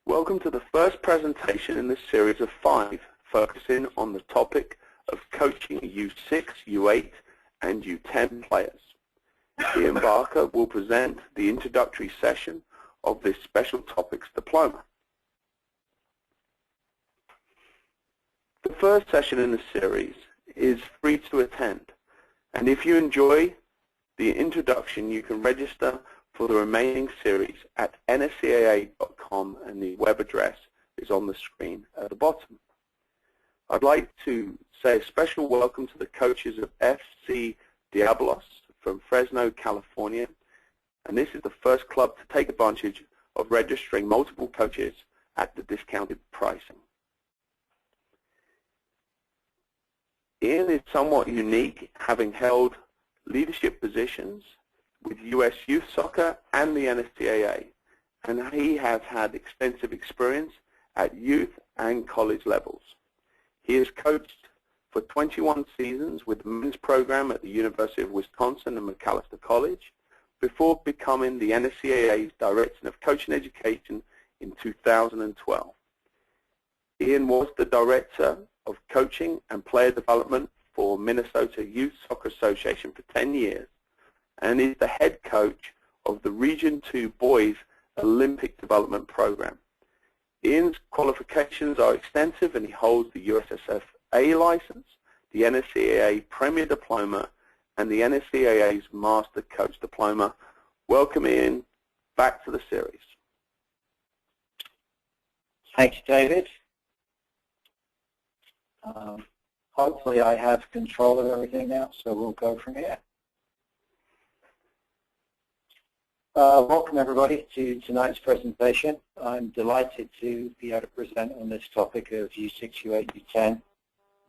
Welcome to the first presentation in this series of 5, focusing on the topic of coaching U6, U8, and U10 players. Ian Barker will present the introductory session of this Special Topics Diploma. The first session in the series is free to attend, and if you enjoy the introduction, you can register for the remaining series at nscaa.com, and the web address is on the screen at the bottom. I'd like to say a special welcome to the coaches of FC Diablos from Fresno, California, and this is the first club to take advantage of registering multiple coaches at the discounted pricing. Ian is somewhat unique, having held leadership positions with US Youth Soccer and the NSCAA, and he has had extensive experience at youth and college levels. He has coached for 21 seasons with the men's program at the University of Wisconsin and Macalester College before becoming the NSCAA's Director of Coaching Education in 2012. Ian was the Director of Coaching and Player Development for Minnesota Youth Soccer Association for 10 years, and is the head coach of the Region 2 Boys Olympic Development Program. Ian's qualifications are extensive, and he holds the USSFA license, the NSCAA Premier Diploma, and the NSCAA's Master Coach Diploma. Welcome, Ian, back to the series. Thank you, David. Hopefully I have control of everything now, so we'll go from here. Welcome everybody to tonight's presentation. I'm delighted to be able to present on this topic of U6, U8, U10.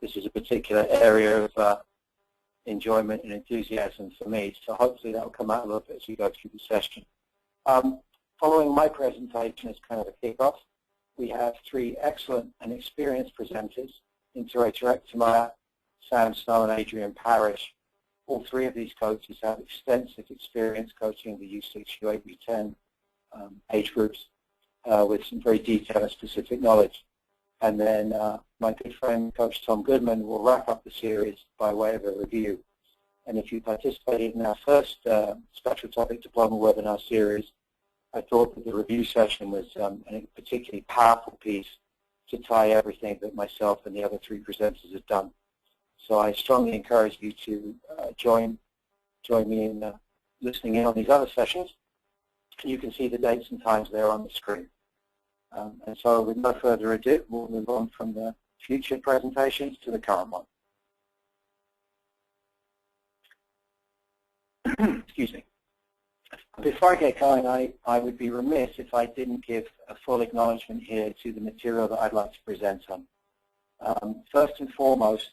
This is a particular area of enjoyment and enthusiasm for me, so hopefully that will come out a little bit as we go through the session. Following my presentation as kind of a kickoff, we have 3 excellent and experienced presenters, Interay Terektemire, Sam Snow, and Adrian Parrish. All 3 of these coaches have extensive experience coaching the U6, U8, U10 age groups with some very detailed and specific knowledge. And then my good friend, Coach Tom Goodman, will wrap up the series by way of a review. And if you participated in our first Special Topic Diploma webinar series, I thought that the review session was a particularly powerful piece to tie everything that myself and the other 3 presenters have done. So I strongly encourage you to join me in listening in on these other sessions. You can see the dates and times there on the screen. And so with no further ado, we'll move on from the future presentations to the current one. Excuse me. Before I get going, I would be remiss if I didn't give a full acknowledgement here to the material that I'd like to present on. First and foremost,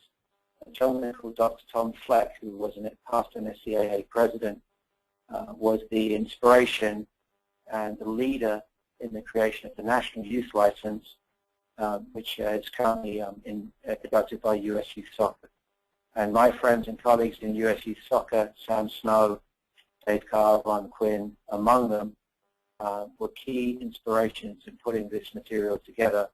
a gentleman called Dr. Tom Fleck, who was a past NSCAA president, was the inspiration and the leader in the creation of the National Youth License, which is currently conducted by US Youth Soccer. And my friends and colleagues in US Youth Soccer, Sam Snow, Dave Carr, Ron Quinn, among them, were key inspirations in putting this material together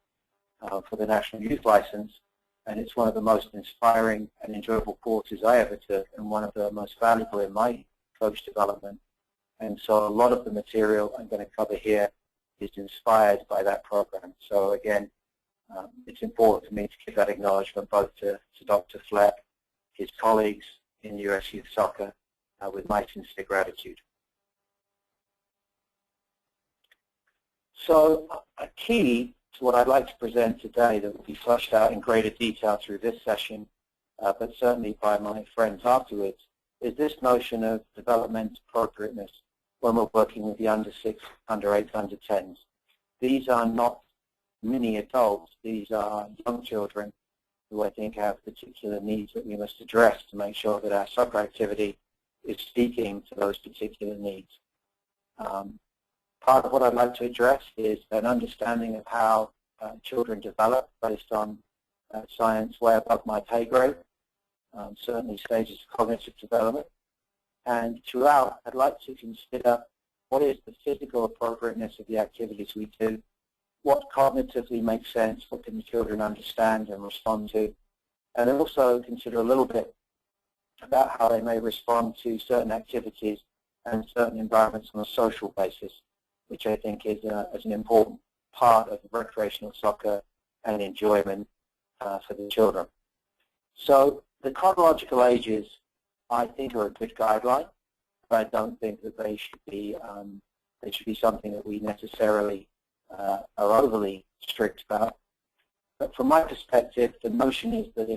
for the National Youth License. And it's one of the most inspiring and enjoyable courses I ever took, and one of the most valuable in my coach development. And so a lot of the material I'm going to cover here is inspired by that program. So again, it's important for me to give that acknowledgement both to Dr. Fleck, his colleagues in US Youth Soccer, with my sincere gratitude. So a key to what I'd like to present today that will be fleshed out in greater detail through this session, but certainly by my friends afterwards, is this notion of development appropriateness when we're working with the under 6, under 8, under 10s. These are not mini adults. These are young children who I think have particular needs that we must address to make sure that our soccer activity is speaking to those particular needs. Part of what I'd like to address is an understanding of how children develop based on science way above my pay grade, certainly stages of cognitive development. And throughout, I'd like to consider what is the physical appropriateness of the activities we do, what cognitively makes sense, what can the children understand and respond to, and then also consider a little bit about how they may respond to certain activities and certain environments on a social basis, which I think is an important part of recreational soccer and enjoyment for the children. So the chronological ages, I think, are a good guideline, but I don't think that they should be something that we necessarily are overly strict about. But from my perspective, the notion is that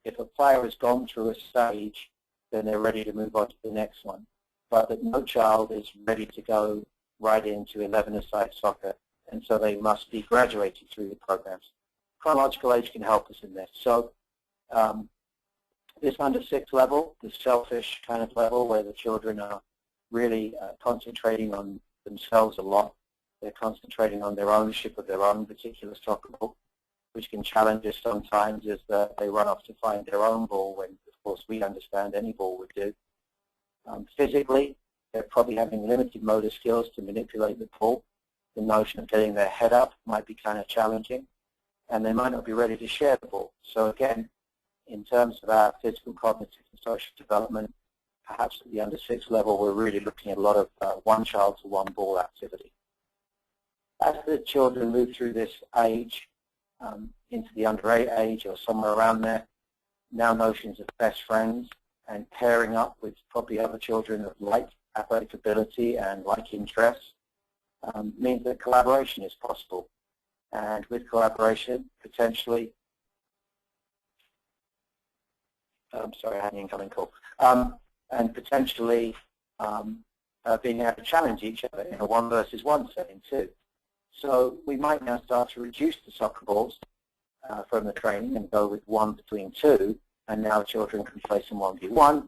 if a player has gone through a stage, then they're ready to move on to the next one. But that no child is ready to go right into 11-a-side soccer, and so they must be graduated through the programs. Chronological age can help us in this. So this under 6 level, the selfish kind of level where the children are really concentrating on themselves a lot. They're concentrating on their ownership of their own particular soccer ball, which can challenge us sometimes as they run off to find their own ball when, of course, we understand any ball would do. Physically, they're probably having limited motor skills to manipulate the ball. The notion of getting their head up might be kind of challenging, and they might not be ready to share the ball. So again, in terms of our physical, cognitive, and social development, perhaps at the under 6 level, we're really looking at a lot of one child to one ball activity. As the children move through this age into the under 8 age or somewhere around there, now notions of best friends and pairing up with probably other children of like athletic ability and like interests means that collaboration is possible. And with collaboration, potentially, I'm sorry, I had an incoming call, and potentially being able to challenge each other in a 1 versus 1 setting too. So we might now start to reduce the soccer balls from the training and go with 1 between 2, and now children can play some 1v1.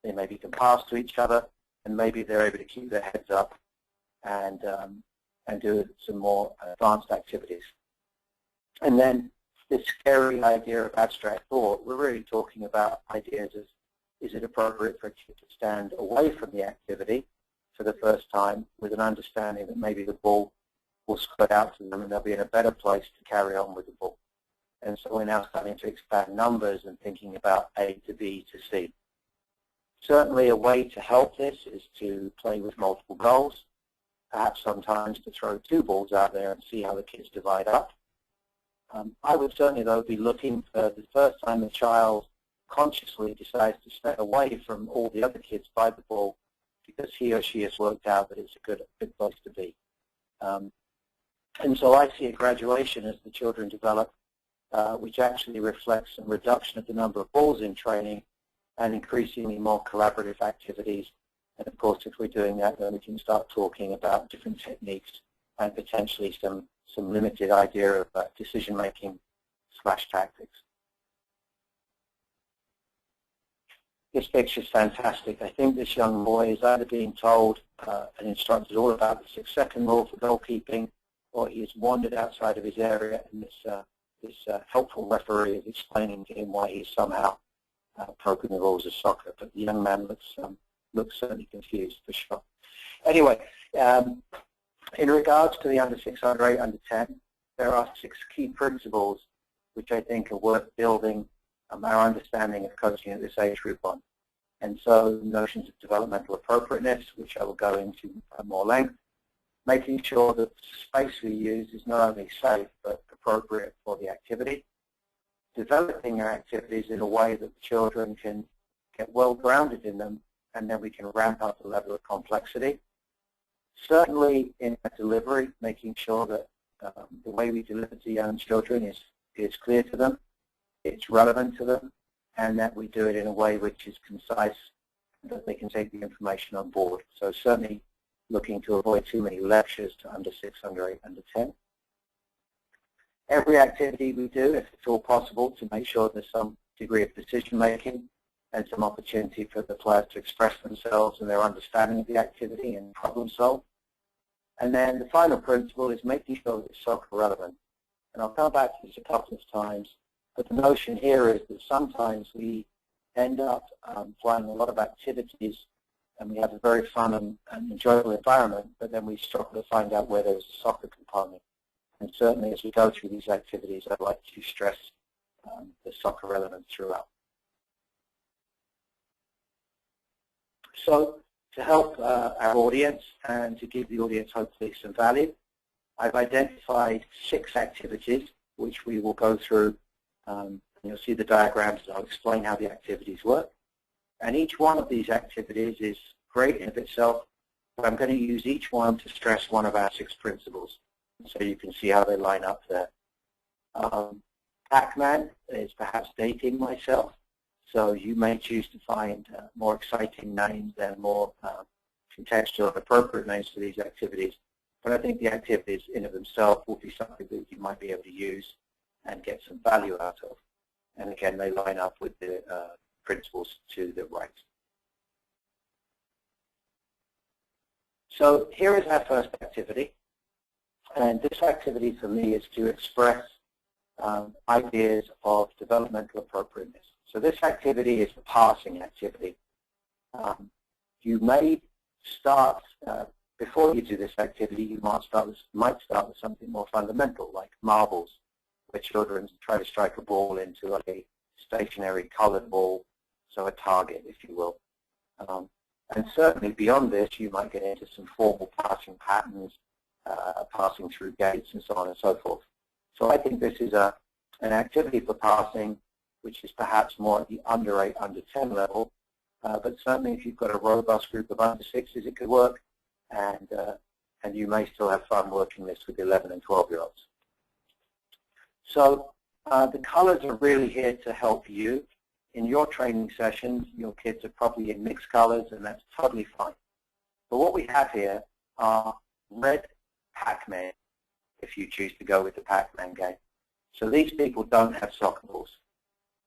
They maybe can pass to each other, and maybe they're able to keep their heads up and do some more advanced activities. And then this scary idea of abstract thought, we're really talking about ideas of, is it appropriate for a kid to stand away from the activity for the first time with an understanding that maybe the ball will spread out to them and they'll be in a better place to carry on with the ball. And so we're now starting to expand numbers and thinking about A to B to C. Certainly a way to help this is to play with multiple goals, perhaps sometimes to throw 2 balls out there and see how the kids divide up. I would certainly, though, be looking for the first time a child consciously decides to stay away from all the other kids by the ball because he or she has worked out that it's a good place to be. And so I see a graduation as the children develop, which actually reflects some reduction of the number of balls in training and increasingly more collaborative activities. And of course, if we're doing that, then we can start talking about different techniques and potentially some limited idea of decision-making / tactics. This picture is fantastic. I think this young boy is either being told and instructed all about the 6-second rule for goalkeeping, or he has wandered outside of his area, and this helpful referee is explaining to him why he's somehow broken the rules of soccer. But the young man looks certainly confused, for sure. Anyway, in regards to the under 6, under 8, under 10, there are 6 key principles which I think are worth building our understanding of coaching at this age group on. And so notions of developmental appropriateness, which I will go into at more length, making sure that the space we use is not only safe but appropriate for the activity, developing our activities in a way that the children can get well grounded in them, and then we can ramp up the level of complexity. Certainly in our delivery, making sure that the way we deliver to young children is clear to them, it's relevant to them, and that we do it in a way which is concise, that they can take the information on board. So certainly looking to avoid too many lectures to under 6, under 8, under 10. Every activity we do, if it's all possible, to make sure there's some degree of decision-making and some opportunity for the players to express themselves and their understanding of the activity and problem solve. And then the final principle is making sure that it's soccer relevant. And I'll come back to this a couple of times, but the notion here is that sometimes we end up playing a lot of activities and we have a very fun and enjoyable environment, but then we struggle to find out where there's a soccer component. And certainly as we go through these activities, I'd like to stress the soccer element throughout. So to help our audience and to give the audience hopefully some value, I've identified 6 activities which we will go through. You'll see the diagrams and I'll explain how the activities work. And each one of these activities is great in of itself, but I'm going to use each one to stress one of our 6 principles, so you can see how they line up there. Pac-Man is perhaps dating myself, so you may choose to find more exciting names and more contextual and appropriate names for these activities. But I think the activities in of themselves will be something that you might be able to use and get some value out of. And again, they line up with the principles to the right. So here is our first activity. And this activity for me is to express ideas of developmental appropriateness. So this activity is the passing activity. You may start, before you do this activity, you might start with something more fundamental, like marbles, where children try to strike a ball into a stationary colored ball, so a target, if you will. And certainly beyond this, you might get into some formal passing patterns, passing through gates, and so on and so forth. So I think this is an activity for passing, which is perhaps more at the under 8, under 10 level. But certainly if you've got a robust group of under 6s, it could work. And you may still have fun working this with 11 and 12-year-olds. So the colors are really here to help you. In your training sessions, your kids are probably in mixed colors, and that's totally fine. But what we have here are red Pac-Man, if you choose to go with the Pac-Man game. So these people don't have soccer balls.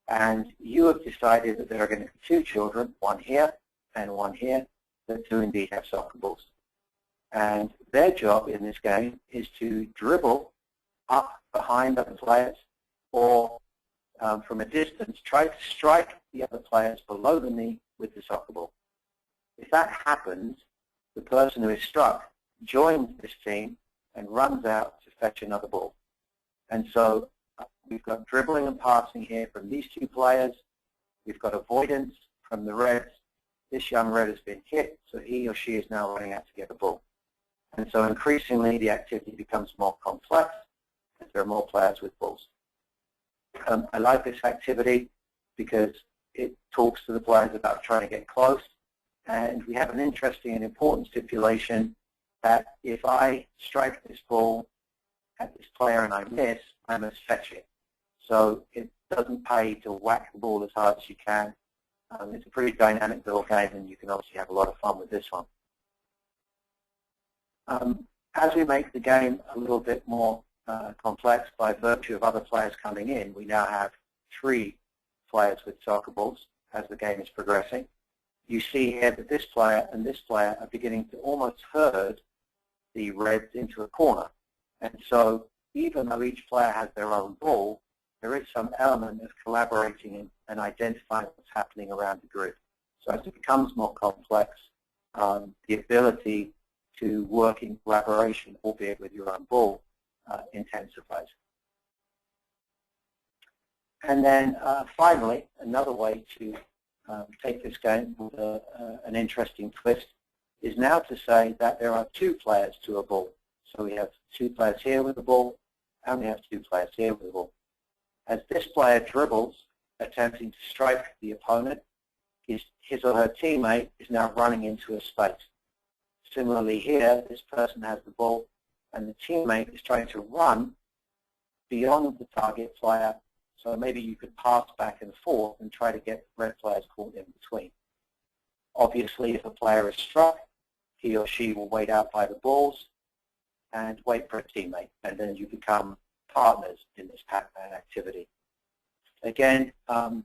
And you have decided that there are going to be 2 children, one here and one here, that do indeed have soccer balls. And their job in this game is to dribble up behind other players, or from a distance, try to strike the other players below the knee with the soccer ball. If that happens, the person who is struck joins this team and runs out to fetch another ball. And so we've got dribbling and passing here from these 2 players. We've got avoidance from the Reds. This young Red has been hit, so he or she is now running out to get the ball. And so increasingly the activity becomes more complex as there are more players with balls. I like this activity because it talks to the players about trying to get close. And we have an interesting and important stipulation that if I strike this ball at this player and I miss, I must fetch it. So it doesn't pay to whack the ball as hard as you can. It's a pretty dynamic little game, and you can obviously have a lot of fun with this one. As we make the game a little bit more complex by virtue of other players coming in, we now have 3 players with soccer balls as the game is progressing. You see here that this player and this player are beginning to almost herd the Reds into a corner. And so even though each player has their own ball, there is some element of collaborating and identifying what's happening around the group. So as it becomes more complex, the ability to work in collaboration, albeit with your own ball, intensifies. And then finally, another way to take this game with an interesting twist is now to say that there are 2 players to a ball. So we have 2 players here with the ball, and we have 2 players here with the ball. As this player dribbles, attempting to strike the opponent, his or her teammate is now running into a space. Similarly here, this person has the ball, and the teammate is trying to run beyond the target player, so maybe you could pass back and forth and try to get red players caught in between. Obviously, if a player is struck, he or she will wait out by the balls and wait for a teammate, and then you become partners in this Pac-Man activity. Again, the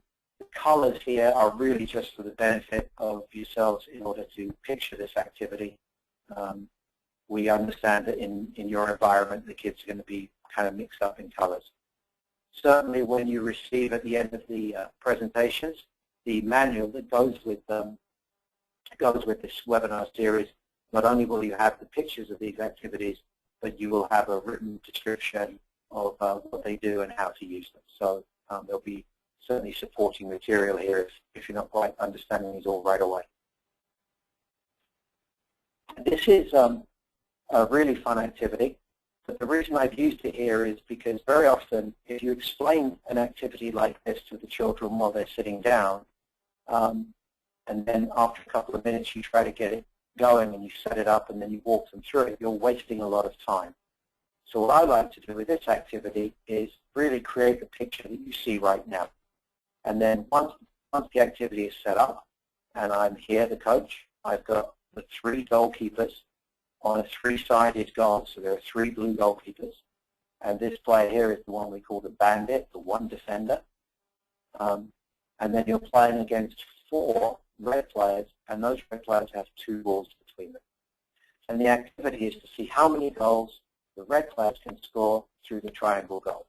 colors here are really just for the benefit of yourselves in order to picture this activity. We understand that in your environment, the kids are going to be kind of mixed up in colors. Certainly when you receive at the end of the presentations, the manual that goes with this webinar series, not only will you have the pictures of these activities, but you will have a written description of what they do and how to use them. So there'll be certainly supporting material here if you're not quite understanding these all right away. This is a really fun activity, but the reason I've used it here is because very often if you explain an activity like this to the children while they're sitting down, and then after a couple of minutes you try to get it going and you set it up and then you walk them through it, you're wasting a lot of time. So what I like to do with this activity is really create the picture that you see right now. And then once the activity is set up, and I'm here, the coach, I've got the 3 goalkeepers on a 3-sided goal. So there are 3 blue goalkeepers. And this player here is the one we call the bandit, the one defender. And then you're playing against 4 red players, and those red players have 2 balls between them. And the activity is to see how many goals the red players can score through the triangle goal.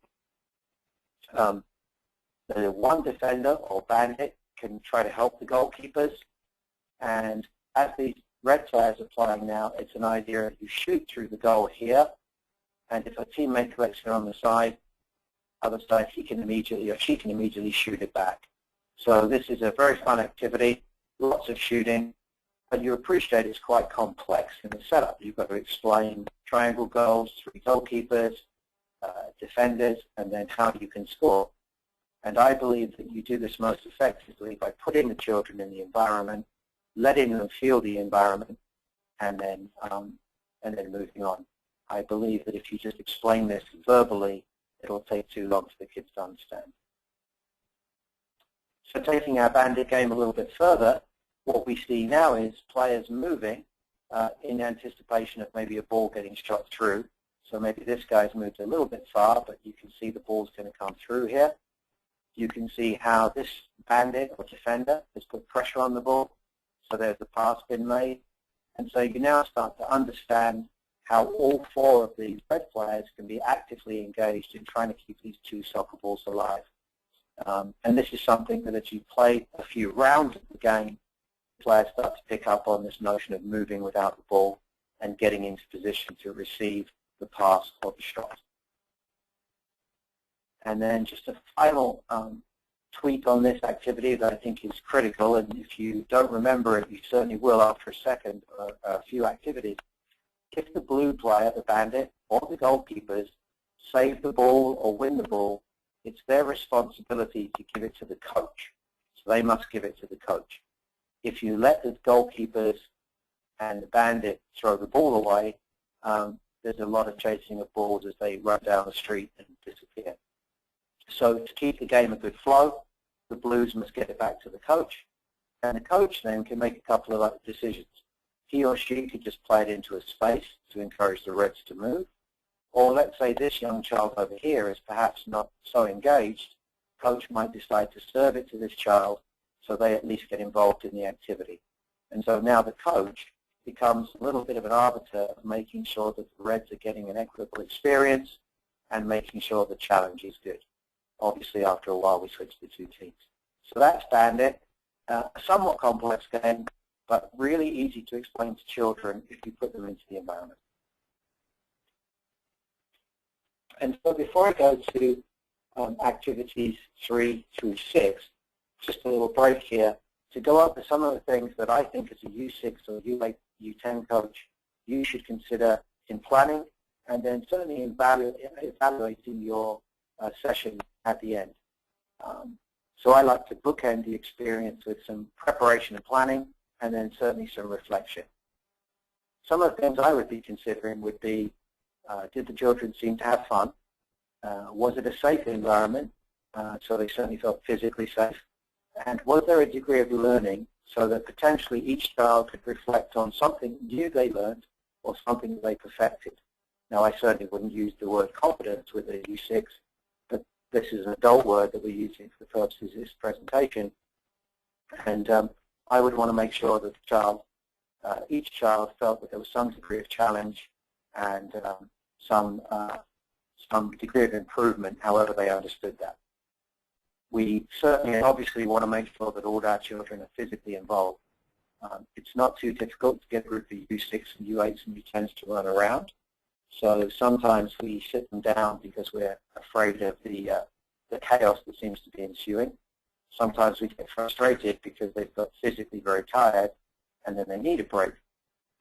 The one defender, or bandit, can try to help the goalkeepers, and as these red players are playing now, it's an idea that you shoot through the goal here, and if a teammate collects it on the other side, he can immediately, or she can immediately shoot it back. So this is a very fun activity, lots of shooting, but you appreciate it's quite complex in the setup. You've got to explain triangle goals, 3 goalkeepers, defenders, and then how you can score. And I believe that you do this most effectively by putting the children in the environment, letting them feel the environment, and then moving on. I believe that if you just explain this verbally, it'll take too long for the kids to understand. So taking our bandit game a little bit further, what we see now is players moving in anticipation of maybe a ball getting shot through. So maybe this guy's moved a little bit far, but you can see the ball's going to come through here. You can see how this bandit or defender has put pressure on the ball. So there's the pass been made. And so you now start to understand how all 4 of these red players can be actively engaged in trying to keep these 2 soccer balls alive. And this is something that as you play a few rounds of the game, players start to pick up on this notion of moving without the ball and getting into position to receive the pass or the shot. And then just a final tweak on this activity that I think is critical, and if you don't remember it, you certainly will after a few activities. If the blue player, the bandit, or the goalkeepers save the ball or win the ball, it's their responsibility to give it to the coach. So they must give it to the coach. If you let the goalkeepers and the bandit throw the ball away, there's a lot of chasing of balls as they run down the street and disappear. So to keep the game a good flow, the blues must get it back to the coach, and the coach then can make a couple of other decisions. He or she could just play it into a space to encourage the reds to move, or let's say this young child over here is perhaps not so engaged, coach might decide to serve it to this child so they at least get involved in the activity. And so now the coach becomes a little bit of an arbiter of making sure that the reds are getting an equitable experience and making sure the challenge is good. Obviously, after a while, we switch the 2 teams. So that's Bandit, a somewhat complex game, but really easy to explain to children if you put them into the environment. And so before I go to activities 3 through 6, just a little break here to go over some of the things that I think as a U6 or U8, U10 coach you should consider in planning, and then certainly evaluating your session at the end. So I like to bookend the experience with some preparation and planning, and then certainly some reflection. Some of the things I would be considering would be, did the children seem to have fun? Was it a safe environment? So they certainly felt physically safe. And was there a degree of learning so that potentially each child could reflect on something new they learned or something they perfected? Now, I certainly wouldn't use the word competence with a U6, but this is an adult word that we're using for the purposes of this presentation. And I would want to make sure that the child, each child felt that there was some degree of challenge and some degree of improvement, however they understood that. We certainly obviously want to make sure that all our children are physically involved. It's not too difficult to get a group of U6 and U8s and U10s to run around. So sometimes we sit them down because we're afraid of the chaos that seems to be ensuing. Sometimes we get frustrated because they've got physically very tired and then they need a break.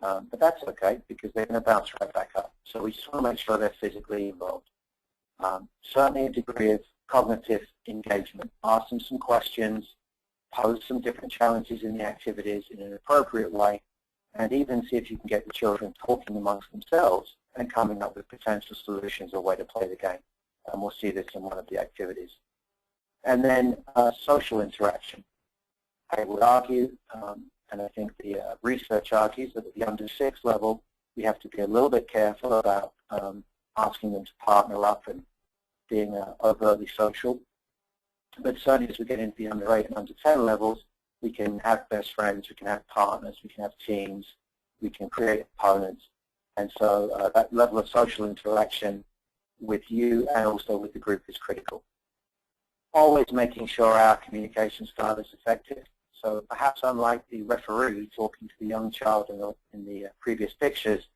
But that's okay because they're going to bounce right back up. So we just want to make sure they're physically involved. Certainly a degree of cognitive engagement. Ask them some questions, pose some different challenges in the activities in an appropriate way, and even see if you can get the children talking amongst themselves and coming up with potential solutions or way to play the game. And we'll see this in one of the activities. And then social interaction. I would argue, and I think the research argues that at the under 6 level, we have to be a little bit careful about asking them to partner up and being overtly social. But certainly as we get into the under 8 and under 10 levels, we can have best friends, we can have partners, we can have teams, we can create opponents. And so that level of social interaction with you and also with the group is critical. Always making sure our communication style is effective. So perhaps unlike the referee talking to the young child in the previous pictures,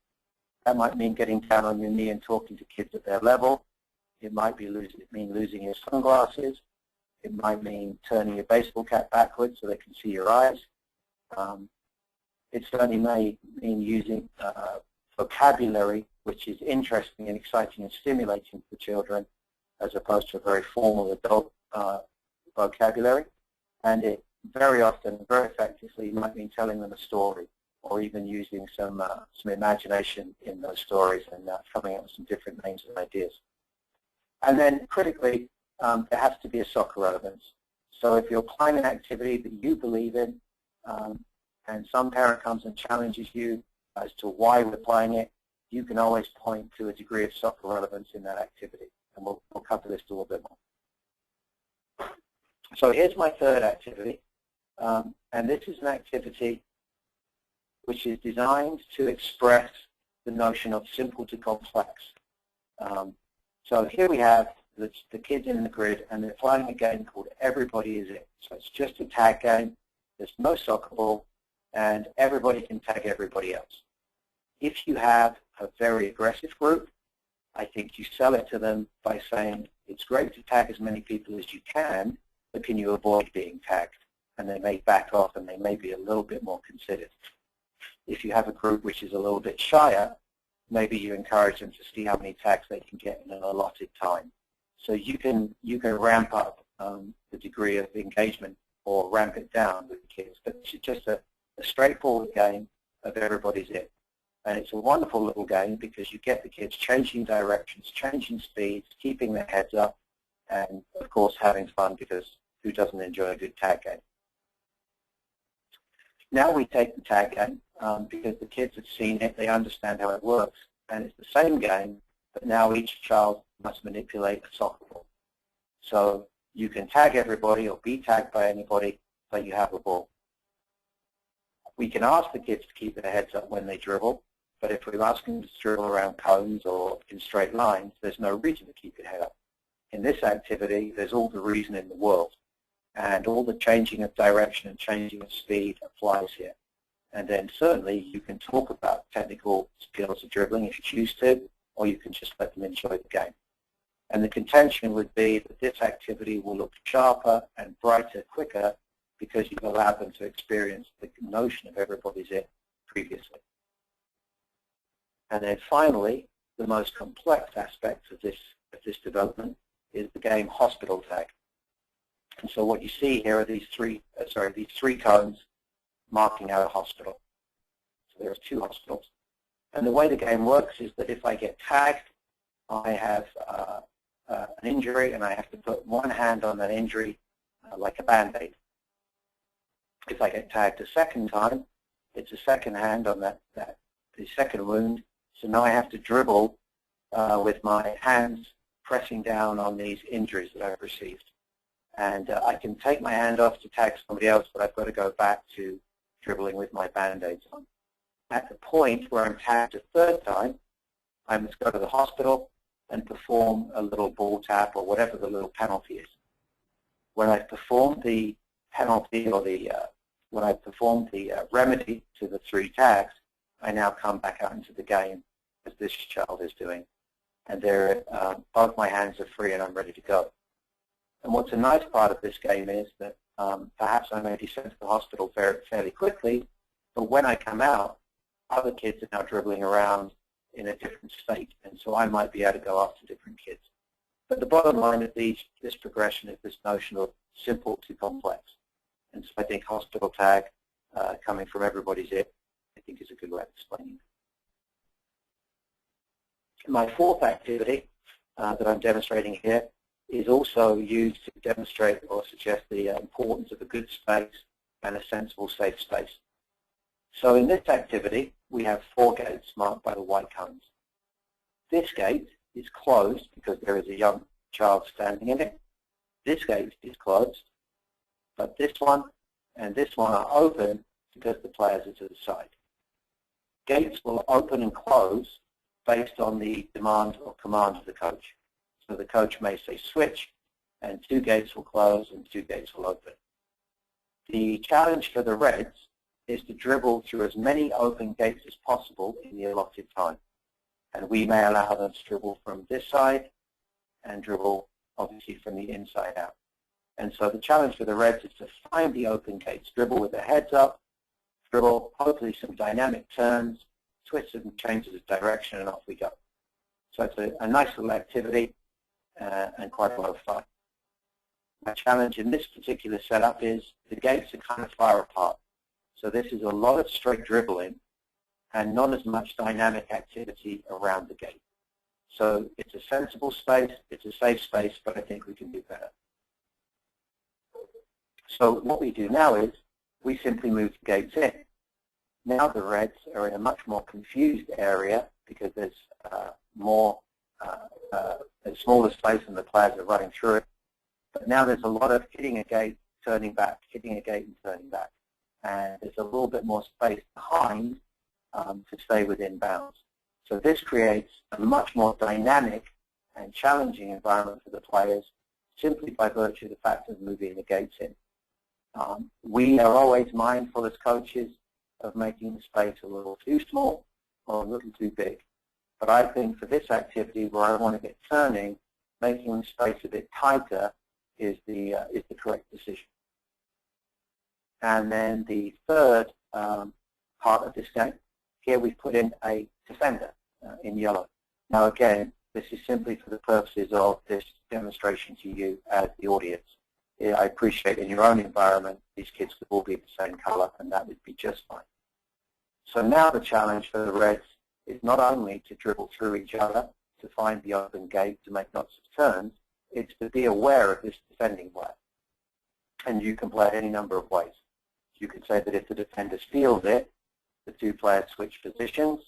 that might mean getting down on your knee and talking to kids at their level. It might mean losing your sunglasses. It might mean turning your baseball cap backwards so they can see your eyes. It certainly may mean using vocabulary which is interesting and exciting and stimulating for children as opposed to a very formal adult vocabulary. And it very often, very effectively, might mean telling them a story or even using some imagination in those stories and coming up with some different names and ideas. And then critically, there has to be a soccer relevance. So if you're applying an activity that you believe in and some parent comes and challenges you as to why we're applying it, you can always point to a degree of soccer relevance in that activity. And we'll cover this a little bit more. So here's my third activity. And this is an activity which is designed to express the notion of simple to complex. So here we have the kids in the grid, and they're playing a game called Everybody Is It. So it's just a tag game. There's no soccer ball, and everybody can tag everybody else. If you have a very aggressive group, I think you sell it to them by saying, it's great to tag as many people as you can, but can you avoid being tagged? And they may back off and they may be a little bit more considered. If you have a group which is a little bit shyer, maybe you encourage them to see how many tags they can get in an allotted time. So you can ramp up the degree of engagement or ramp it down with the kids. But it's just a straightforward game of Everybody's It. And it's a wonderful little game because you get the kids changing directions, changing speeds, keeping their heads up, and of course having fun because who doesn't enjoy a good tag game? Now we take the tag game because the kids have seen it, they understand how it works, and it's the same game, but now each child must manipulate a soccer ball. So you can tag everybody or be tagged by anybody, but you have a ball. We can ask the kids to keep their heads up when they dribble, but if we ask them to dribble around cones or in straight lines, there's no reason to keep your head up. In this activity, there's all the reason in the world. And all the changing of direction and changing of speed applies here. And then certainly you can talk about technical skills of dribbling if you choose to, or you can just let them enjoy the game. And the contention would be that this activity will look sharper and brighter quicker because you've allowed them to experience the notion of Everybody's It previously. And then finally, the most complex aspect of this development is the game Hospital Tag. And so what you see here are these three cones marking out a hospital. So there are 2 hospitals. And the way the game works is that if I get tagged, I have an injury, and I have to put one hand on that injury like a Band-Aid. If I get tagged a second time, it's a second hand on the second wound. So now I have to dribble with my hands pressing down on these injuries that I've received. And I can take my hand off to tag somebody else, but I've got to go back to dribbling with my Band-Aids on. At the point where I'm tagged a third time, I must go to the hospital and perform a little ball tap or whatever the little penalty is. When I've performed the penalty or when I've performed the remedy to the 3 tags, I now come back out into the game as this child is doing. And they're, both my hands are free and I'm ready to go. And what's a nice part of this game is that perhaps I may be sent to the hospital fairly quickly, but when I come out, other kids are now dribbling around in a different state, and so I might be able to go after different kids. But the bottom line of this progression is this notion of simple to complex. And so I think hospital tag, coming from everybody's it, I think is a good way of explaining it. My fourth activity that I'm demonstrating here is also used to demonstrate or suggest the importance of a good space and a sensible, safe space. So in this activity, we have 4 gates marked by the white cones. This gate is closed because there is a young child standing in it. This gate is closed, but this one and this one are open because the players are to the side. Gates will open and close based on the demand or command of the coach. So the coach may say switch, and 2 gates will close and 2 gates will open. The challenge for the Reds is to dribble through as many open gates as possible in the allotted time. And we may allow them to dribble from this side and dribble, obviously, from the inside out. And so the challenge for the Reds is to find the open gates, dribble with their heads up, dribble, hopefully some dynamic turns, twists and changes of direction, and off we go. So it's a nice little activity and quite a lot of fun. My challenge in this particular setup is the gates are kind of far apart. So this is a lot of straight dribbling and not as much dynamic activity around the gate. So it's a sensible space, it's a safe space, but I think we can do better. So what we do now is we simply move the gates in. Now the Reds are in a much more confused area because there's a smaller space and the players are running through it. But now there's a lot of hitting a gate, turning back, hitting a gate and turning back. And there's a little bit more space behind to stay within bounds. So this creates a much more dynamic and challenging environment for the players simply by virtue of the fact of moving the gates in. We are always mindful as coaches of making the space a little too small or a little too big. But I think for this activity where I want to get turning, making the space a bit tighter is the correct decision. And then the third part of this game, here we put in a defender in yellow. Now again, this is simply for the purposes of this demonstration to you as the audience. I appreciate in your own environment, these kids could all be the same color and that would be just fine. So now the challenge for the Reds is not only to dribble through each other to find the open gate to make lots of turns, it's to be aware of this defending player. And you can play it any number of ways. You could say that if the defender steals it, the 2 players switch positions,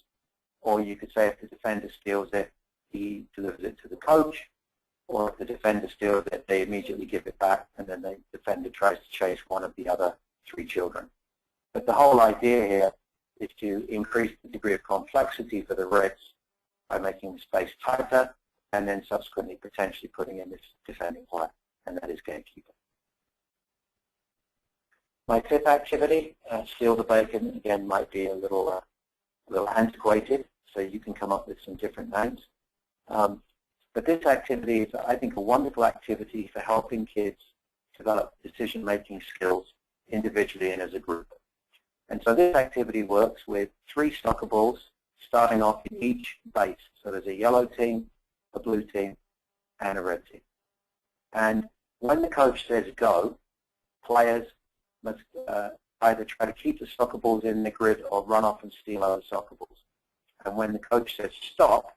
or you could say if the defender steals it, he delivers it to the coach, or if the defender steals it, they immediately give it back, and then the defender tries to chase one of the other 3 children. But the whole idea here is to increase the degree of complexity for the Reds by making the space tighter, and then subsequently potentially putting in this defending player, and that is gatekeeper. My 5th activity, steal the bacon, again might be a little antiquated, so you can come up with some different names. But this activity is, I think, a wonderful activity for helping kids develop decision-making skills individually and as a group. And so this activity works with 3 soccer balls starting off in each base. So there's a yellow team, a blue team, and a red team. And when the coach says go, players must either try to keep the soccer balls in the grid or run off and steal other soccer balls. And when the coach says stop,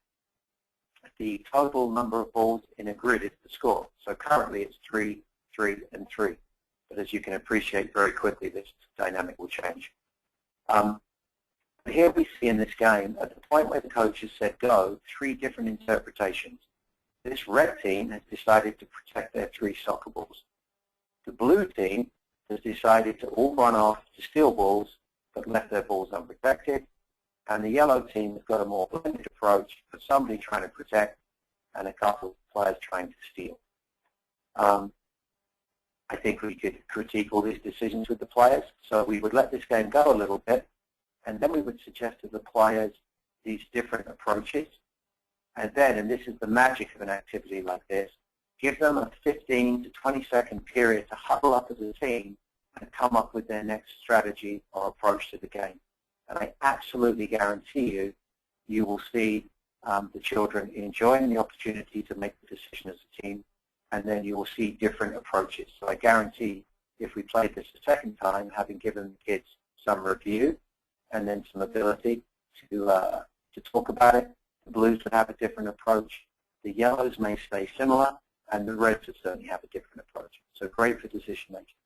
the total number of balls in a grid is the score. So currently it's 3, 3, and 3. But as you can appreciate very quickly, this dynamic will change. Here we see in this game, at the point where the coach has said go, 3 different interpretations. This red team has decided to protect their 3 soccer balls. The blue team has decided to all run off to steal balls, but left their balls unprotected. And the yellow team has got a more blended approach for somebody trying to protect and a couple of players trying to steal. I think we could critique all these decisions with the players. So we would let this game go a little bit, and then we would suggest to the players these different approaches, and then, and this is the magic of an activity like this, give them a 15 to 20-second period to huddle up as a team and come up with their next strategy or approach to the game. And I absolutely guarantee you, you will see the children enjoying the opportunity to make the decision as a team, and then you will see different approaches. So I guarantee if we played this a second time, having given the kids some review and then some ability to talk about it, the blues would have a different approach, the yellows may stay similar, and the reds would certainly have a different approach. So great for decision making.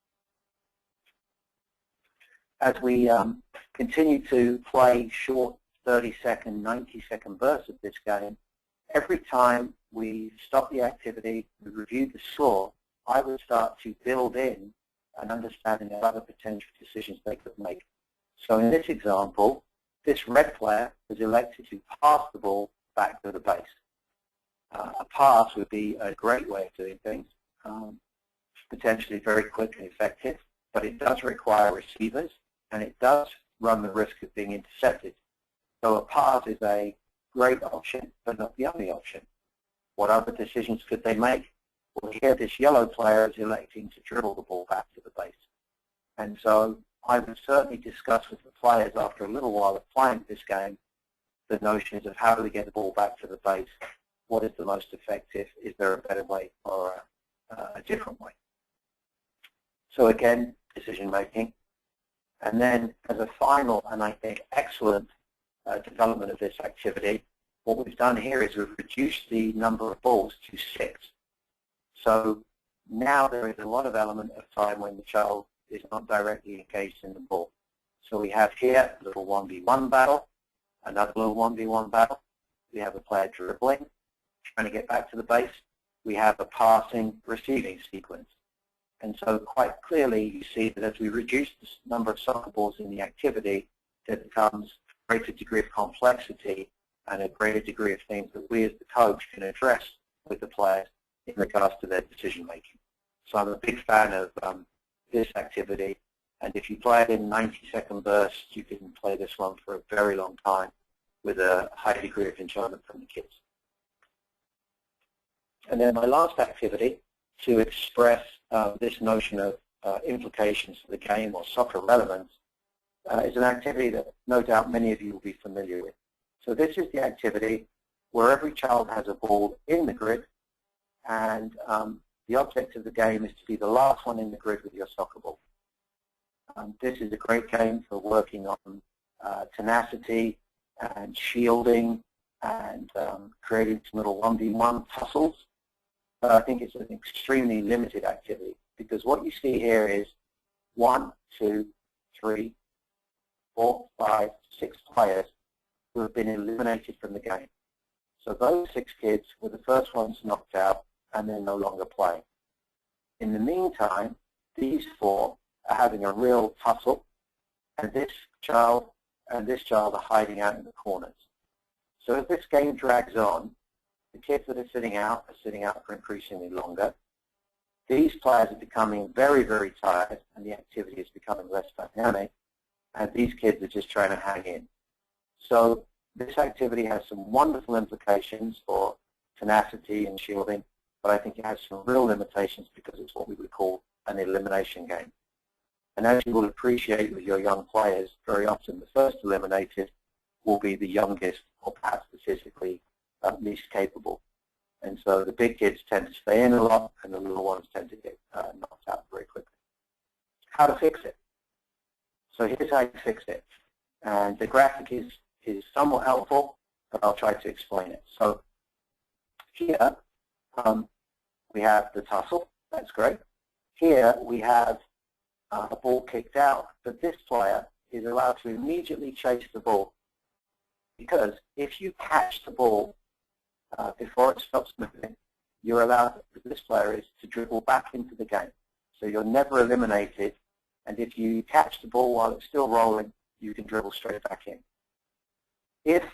As we continue to play short 30-second, 90-second bursts of this game, every time we stop the activity, we review the score, I would start to build in an understanding of other potential decisions they could make. So in this example, this red player was elected to pass the ball back to the base. A pass would be a great way of doing things, potentially very quick and effective, but it does require receivers, and it does run the risk of being intercepted. So a pass is a great option, but not the only option. What other decisions could they make? Well, here this yellow player is electing to dribble the ball back to the base. And so I would certainly discuss with the players after a little while of playing this game the notions of how do we get the ball back to the base, what is the most effective, is there a better way or a different way. So again, decision making. And then as a final, and I think excellent development of this activity, what we've done here is we've reduced the number of balls to 6. So now there is a lot of element of time when the child is not directly engaged in the ball. So we have here a little 1v1 battle, another little 1v1 battle. We have a player dribbling, trying to get back to the base. We have a passing, receiving sequence. And so quite clearly you see that as we reduce the number of soccer balls in the activity, there becomes a greater degree of complexity and a greater degree of things that we as the coach can address with the players in regards to their decision making. So I'm a big fan of this activity, and if you play it in 90-second bursts, you can play this one for a very long time with a high degree of enjoyment from the kids. And then my last activity to express this notion of implications for the game or soccer relevance is an activity that no doubt many of you will be familiar with. So this is the activity where every child has a ball in the grid, and the object of the game is to be the last one in the grid with your soccer ball. This is a great game for working on tenacity and shielding and creating some little 1v1 tussles. But I think it's an extremely limited activity because what you see here is 1, 2, 3, 4, 5, 6 players who have been eliminated from the game. So those 6 kids were the first ones knocked out and they're no longer playing. In the meantime, these 4 are having a real tussle, and this child are hiding out in the corners. So as this game drags on, the kids that are sitting out for increasingly longer. These players are becoming very, very tired, and the activity is becoming less dynamic, and these kids are just trying to hang in. So this activity has some wonderful implications for tenacity and shielding, but I think it has some real limitations because it's what we would call an elimination game. And as you will appreciate with your young players, very often the first eliminated will be the youngest or perhaps the physically least capable. And so the big kids tend to stay in a lot, and the little ones tend to get knocked out very quickly. How to fix it? So here's how you fix it. And the graphic is somewhat helpful, but I'll try to explain it. So here we have the tussle. That's great. Here we have a ball kicked out, but this player is allowed to immediately chase the ball, because if you catch the ball before it stops moving, you're allowed, this player is, to dribble back into the game. So you're never eliminated, and if you catch the ball while it's still rolling, you can dribble straight back in. If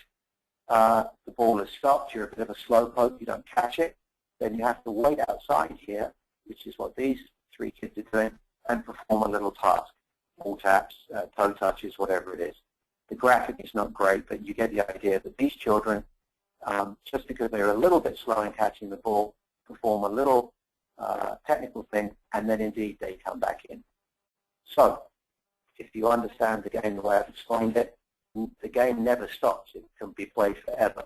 the ball is stopped, you're a bit of a slowpoke, you don't catch it, then you have to wait outside here, which is what these 3 kids are doing, and perform a little task, ball taps, toe touches, whatever it is. The graphic is not great, but you get the idea that these children, just because they're a little bit slow in catching the ball, perform a little technical thing, and then indeed they come back in. So, if you understand the game the way I've explained it, the game never stops. It can be played forever.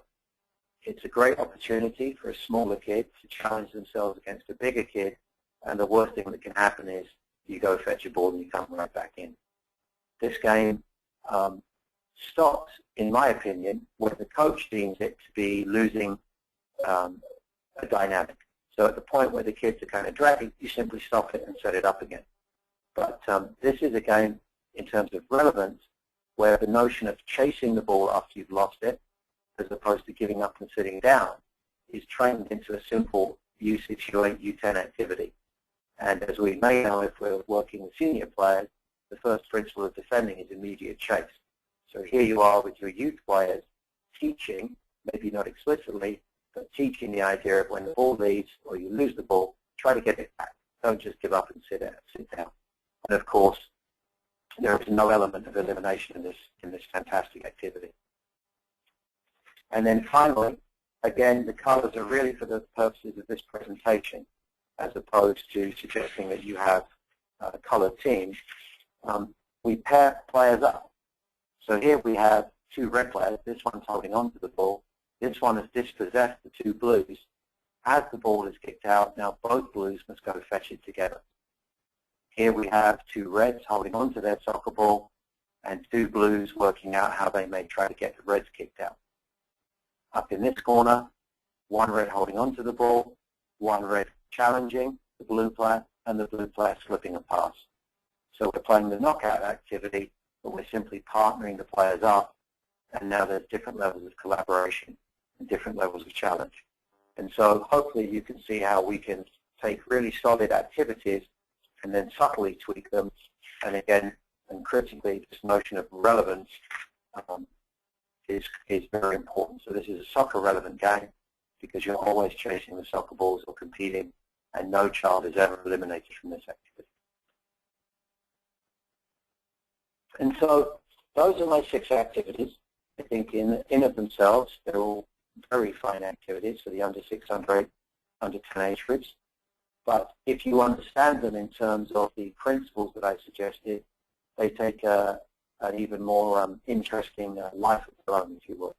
It's a great opportunity for a smaller kid to challenge themselves against a bigger kid, and the worst thing that can happen is you go fetch your ball and you come right back in. This game stops, in my opinion, when the coach deems it to be losing a dynamic. So at the point where the kids are kind of dragging, you simply stop it and set it up again. But this is a game, in terms of relevance, where the notion of chasing the ball after you've lost it, as opposed to giving up and sitting down, is trained into a simple U10 activity. And as we may know, if we're working with senior players, the first principle of defending is immediate chase. So here you are with your youth players teaching, maybe not explicitly, but teaching the idea of when the ball leaves or you lose the ball, try to get it back. Don't just give up and sit down. And of course, there is no element of elimination in this fantastic activity. And then finally, again, the colors are really for the purposes of this presentation, as opposed to suggesting that you have colored teams. We pair players up. So here we have two red players. This one's holding on to the ball. This one has dispossessed the two blues. As the ball is kicked out, now both blues must go fetch it together. Here we have two reds holding on to their soccer ball and two blues working out how they may try to get the reds kicked out. Up in this corner, one red holding on to the ball, one red challenging the blue player, and the blue player slipping a pass. So we're playing the knockout activity, but we're simply partnering the players up, and now there's different levels of collaboration and different levels of challenge. And so hopefully you can see how we can take really solid activities and then subtly tweak them. And again, and critically, this notion of relevance is very important. So this is a soccer relevant game because you're always chasing the soccer balls or competing, and no child is ever eliminated from this activity. And so those are my 6 activities. I think in of themselves, they're all very fine activities for the under 6, under 8, under 10 age groups. But if you understand them in terms of the principles that I suggested, they take an even more interesting life of their own, if you will.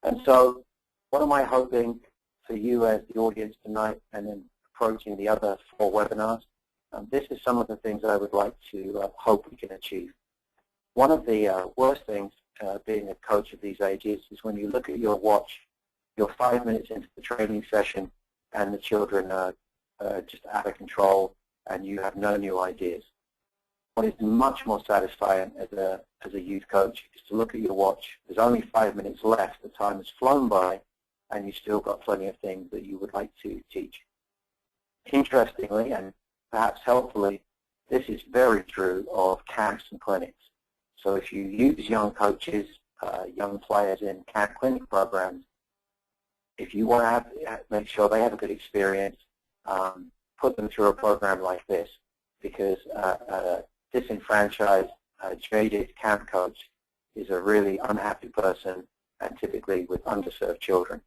And so what am I hoping for you as the audience tonight, and then approaching the other 4 webinars? This is some of the things I would like to hope we can achieve. One of the worst things being a coach of these ages is when you look at your watch, you're 5 minutes into the training session and the children are just out of control and you have no new ideas. What is much more satisfying as a youth coach is to look at your watch. There's only 5 minutes left. The time has flown by and you've still got plenty of things that you would like to teach. Interestingly, and perhaps helpfully, this is very true of camps and clinics. So if you use young coaches, young players in camp clinic programs, if you want to make sure they have a good experience, put them through a program like this, because a disenfranchised, jaded camp coach is a really unhappy person, and typically with underserved children.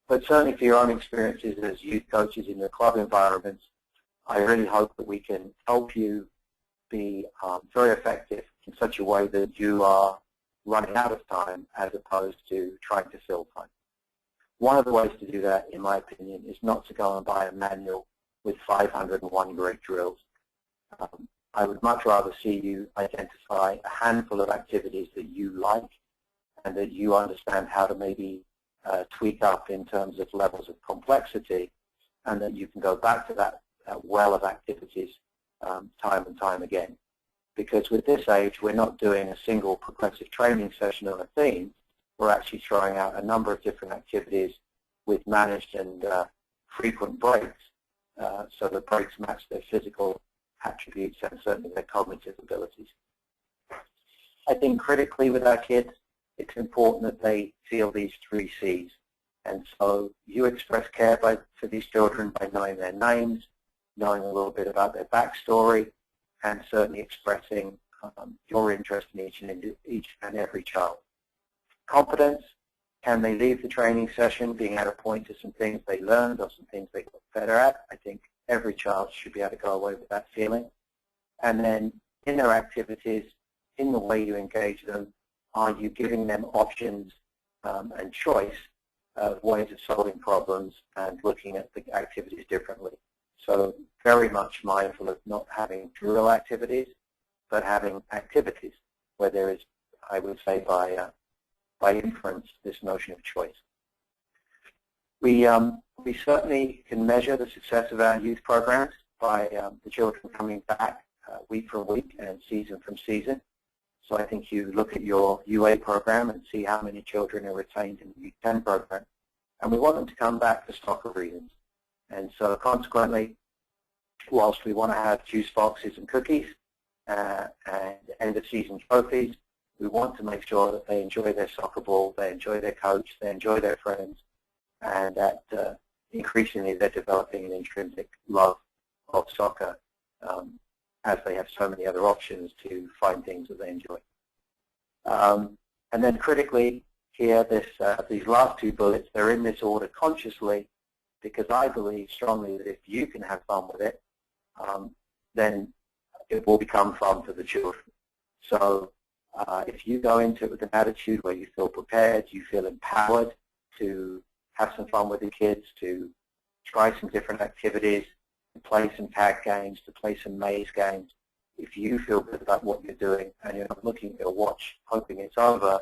But certainly for your own experiences as youth coaches in your club environments, I really hope that we can help you be very effective in such a way that you are running out of time as opposed to trying to fill time. One of the ways to do that, in my opinion, is not to go and buy a manual with 501 great drills. I would much rather see you identify a handful of activities that you like and that you understand how to maybe tweak up in terms of levels of complexity, and that you can go back to that well of activities time and time again. Because with this age, we're not doing a single progressive training session on a theme. We're actually throwing out a number of different activities with managed and frequent breaks, so the breaks match their physical attributes and certainly their cognitive abilities. I think critically with our kids, it's important that they feel these 3 C's. And so you express care for these children by knowing their names, knowing a little bit about their backstory, and certainly expressing your interest in each and every child. Confidence, can they leave the training session being able to point to some things they learned or some things they got better at? I think every child should be able to go away with that feeling. And then in their activities, in the way you engage them, are you giving them options and choice of ways of solving problems and looking at the activities differently? So very much mindful of not having drill activities, but having activities where there is, I would say, by inference, this notion of choice. We certainly can measure the success of our youth programs by the children coming back week from week and season from season. So I think you look at your UA program and see how many children are retained in the U10 program. And we want them to come back for soccer reasons. And so consequently, whilst we want to have juice boxes and cookies and end-of-season trophies, we want to make sure that they enjoy their soccer ball, they enjoy their coach, they enjoy their friends, and that increasingly they're developing an intrinsic love of soccer as they have so many other options to find things that they enjoy. And then critically here, these last two bullets, they're in this order consciously because I believe strongly that if you can have fun with it, then it will become fun for the children. So if you go into it with an attitude where you feel prepared, you feel empowered to have some fun with the kids, to try some different activities, to play some tag games, to play some maze games, if you feel good about what you're doing and you're not looking at your watch hoping it's over,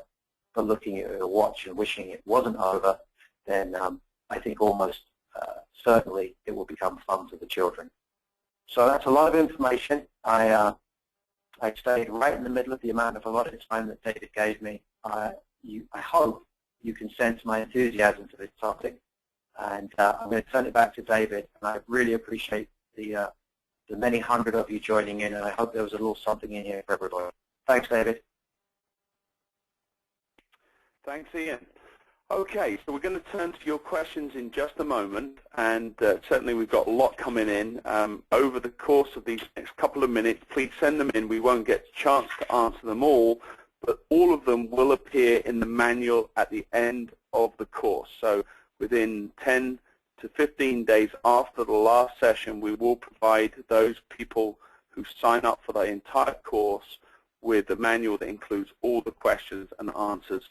but looking at your watch and wishing it wasn't over, then I think almost certainly it will become fun for the children. So that's a lot of information. I stayed right in the middle of the amount of allotted time that David gave me. I hope you can sense my enthusiasm for this topic. And I'm going to turn it back to David. And I really appreciate the many hundred of you joining in, and I hope there was a little something in here for everybody. Thanks, David. Thanks, Ian. Okay, so we're going to turn to your questions in just a moment, and certainly we've got a lot coming in. Over the course of these next couple of minutes, please send them in. We won't get a chance to answer them all, but all of them will appear in the manual at the end of the course. So within 10 to 15 days after the last session, we will provide those people who sign up for the entire course with a manual that includes all the questions and answers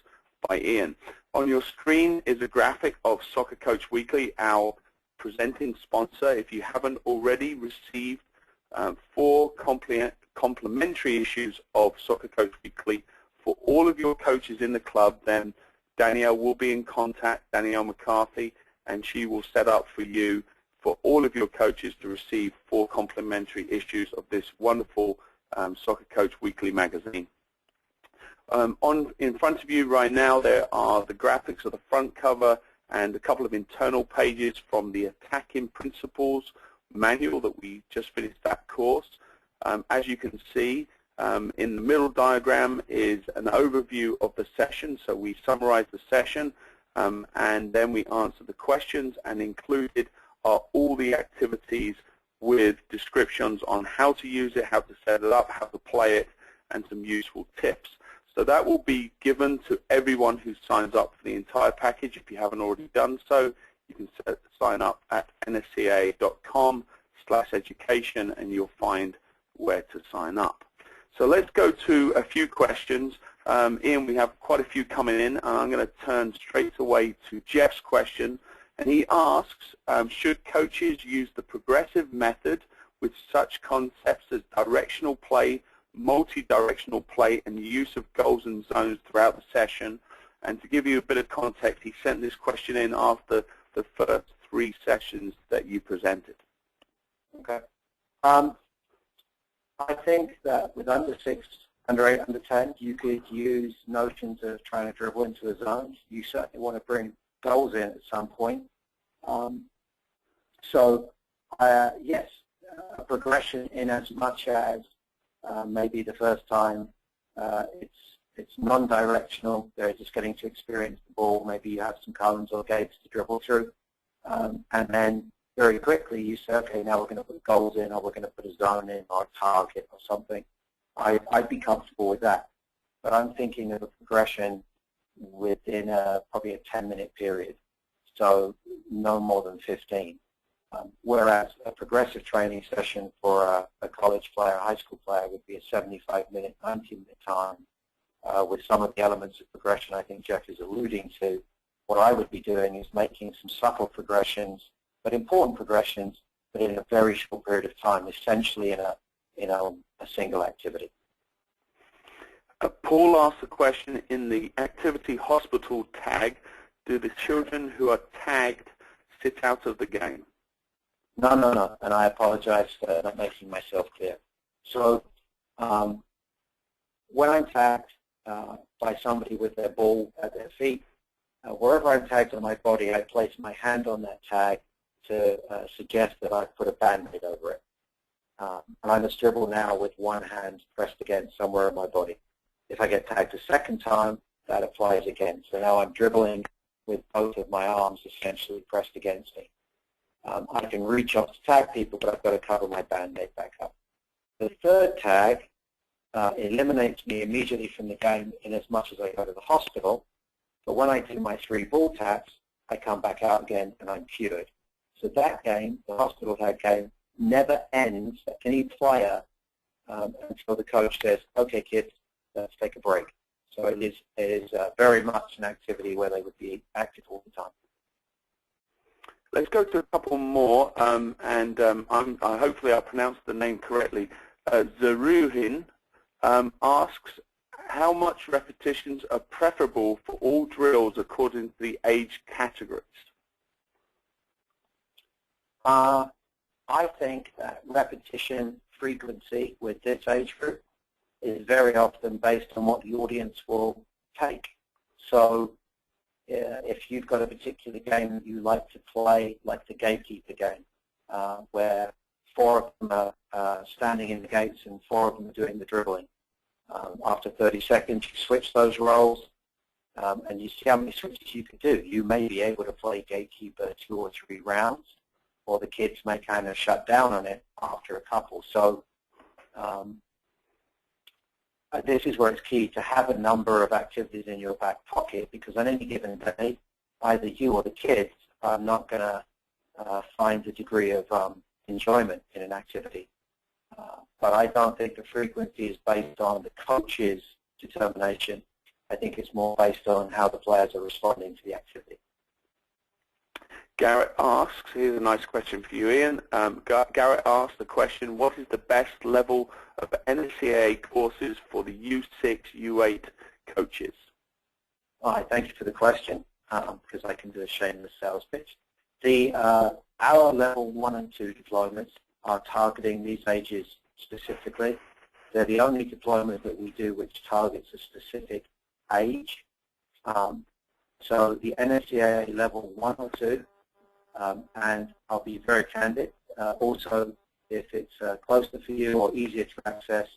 by Ian. On your screen is a graphic of Soccer Coach Weekly, our presenting sponsor. If you haven't already received 4 complimentary issues of Soccer Coach Weekly for all of your coaches in the club, then Danielle will be in contact, Danielle McCarthy, and she will set up for you, for all of your coaches, to receive 4 complimentary issues of this wonderful Soccer Coach Weekly magazine. In front of you right now, there are the graphics of the front cover and a couple of internal pages from the Attacking Principles manual that we just finished that course. As you can see, in the middle diagram is an overview of the session. So we summarize the session, and then we answer the questions, and included are all the activities with descriptions on how to use it, how to set it up, how to play it, and some useful tips. So that will be given to everyone who signs up for the entire package. If you haven't already done so, you can sign up at nscaa.com/education, and you'll find where to sign up. So let's go to a few questions. Ian, we have quite a few coming in, and I'm going to turn straight away to Jeff's question. And he asks, should coaches use the progressive method with such concepts as directional play, multi-directional play, and use of goals and zones throughout the session? And to give you a bit of context, he sent this question in after the first 3 sessions that you presented. Okay. I think that with under 6, under 8, under 10, you could use notions of trying to dribble into a zone. You certainly want to bring goals in at some point. Yes, a progression in as much as maybe the first time it's non-directional, they're just getting to experience the ball, maybe you have some cones or gates to dribble through, and then very quickly you say, okay, now we're going to put goals in, or we're going to put a zone in, or a target or something. I'd be comfortable with that. But I'm thinking of a progression within probably a 10-minute period, so no more than 15. Whereas a progressive training session for a college player, a high school player, would be a 75-minute, 90-minute time with some of the elements of progression I think Jeff is alluding to. What I would be doing is making some subtle progressions, but important progressions, but in a very short period of time, essentially in a single activity. Paul asked a question, in the activity hospital tag, do the children who are tagged sit out of the game? No, and I apologize for not making myself clear. So when I'm tagged by somebody with their ball at their feet, wherever I'm tagged on my body, I place my hand on that tag to suggest that I put a Band-Aid over it. And I must dribble now with one hand pressed against somewhere on my body. If I get tagged a second time, that applies again. So now I'm dribbling with both of my arms essentially pressed against me. I can reach up to tag people, but I've got to cover my Band-Aid back up. The third tag eliminates me immediately from the game in as much as I go to the hospital. But when I do my 3 ball taps, I come back out again and I'm cured. So that game, the hospital tag game, never ends for any player until the coach says, okay, kids, let's take a break. So it is very much an activity where they would be active all the time. Let's go to a couple more, hopefully I pronounced the name correctly. Zaruhin asks, how much repetitions are preferable for all drills according to the age categories? I think that repetition frequency with this age group is very often based on what the audience will take. So if you've got a particular game that you like to play, like the gatekeeper game, where 4 of them are standing in the gates and 4 of them are doing the dribbling. After 30 seconds, you switch those roles, and you see how many switches you can do. You may be able to play gatekeeper 2 or 3 rounds, or the kids may kind of shut down on it after a couple. So this is where it's key to have a number of activities in your back pocket, because on any given day, either you or the kids are not going to find a degree of enjoyment in an activity. But I don't think the frequency is based on the coach's determination. I think it's more based on how the players are responding to the activity. Garrett asks, here's a nice question for you, Ian. Garrett asks the question, what is the best level of NSCAA courses for the U6, U8 coaches? All right, thank you for the question, because I can do a shameless sales pitch. Our level 1 and 2 deployments are targeting these ages specifically. They're the only deployment that we do which targets a specific age. So the NSCAA level 1 or 2, and I'll be very candid, also if it's closer for you or easier to access,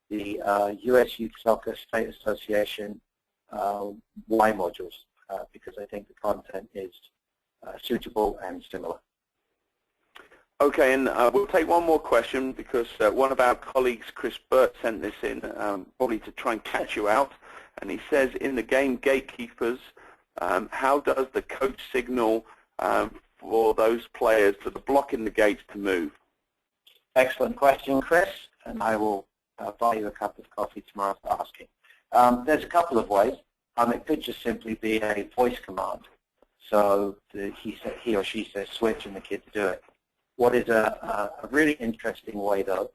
the US Youth Soccer State Association Y modules, because I think the content is suitable and similar. Okay, and we'll take one more question because one of our colleagues, Chris Burt, sent this in probably to try and catch you out. And he says, in the game gatekeepers, how does the coach signal for those players that are blocking the gates to move? Excellent question, Chris, and I will buy you a cup of coffee tomorrow for asking. There's a couple of ways. It could just simply be a voice command. So he or she says switch and the kids do it. What is a really interesting way, though,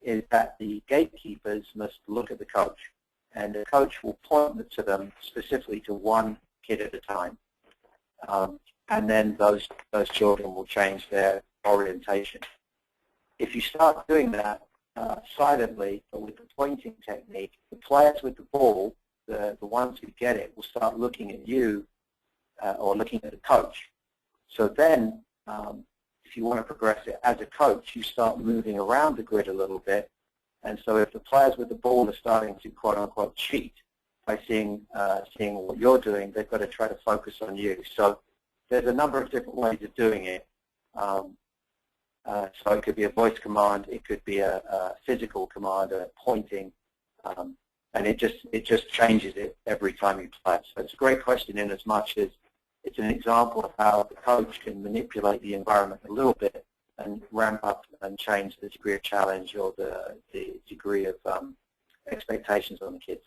is that the gatekeepers must look at the coach, and the coach will point to them specifically to one kid at a time. And then those children will change their orientation. If you start doing that silently, but with the pointing technique, the players with the ball, the ones who get it, will start looking at you or looking at the coach. So then, if you want to progress it as a coach, you start moving around the grid a little bit. And so if the players with the ball are starting to quote-unquote cheat by seeing what you're doing, they've got to try to focus on you. So there's a number of different ways of doing it. So it could be a voice command, it could be a physical command, a pointing, And it just changes it every time you play it. So it's a great question in as much as it's an example of how the coach can manipulate the environment a little bit and ramp up and change the degree of challenge or the degree of expectations on the kids.